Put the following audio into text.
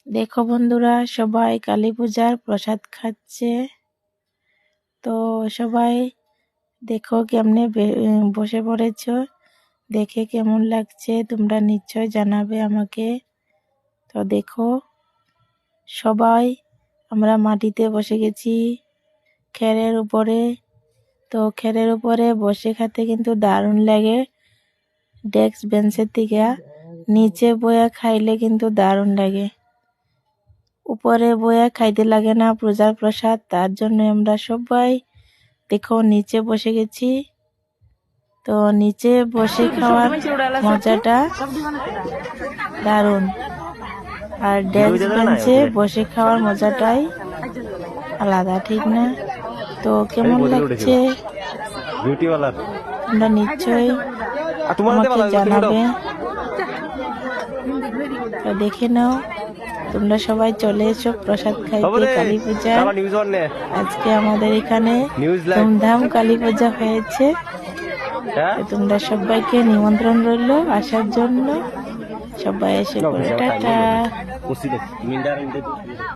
দেখো বন্ধুরা, সবাই কালী পূজার প্রসাদ খাচ্ছে। তো সবাই দেখো কেমনে বসে পড়েছ, দেখে কেমন লাগছে তোমরা নিশ্চয় জানাবে আমাকে। তো দেখো সবাই আমরা মাটিতে বসে গেছি খেরের উপরে। তো খেরের উপরে বসে খেতে কিন্তু দারুণ লাগে। ডেস্ক বেঞ্চের থেকে নিচে বয়ে খাইলে কিন্তু দারুণ লাগে। উপরে বয়ে খাইতে লাগে না পূজার প্রসাদ, তার জন্য আমরা সবাই দেখো নিচে বসে গেছি। তো নিচে বসে খাওয়ার মজাটা দারুণ, আর ডেস্ক বেঞ্চে বসে খাওয়ার মজাটাই আলাদা, ঠিক না? তো কেমন লাগছে তোমরা নিশ্চয়ই আমাকে জানাবে। তো দেখে নাও, তোমরা সবাই চলে এসো প্রসাদ খাইতে কালী পূজা। আজকে আমাদের এখানে ধুমধাম কালী পূজা হয়েছে। তোমরা সবাইকে নিমন্ত্রণ রইল আসার জন্য। সবাই এসে পড়ে, টাটা।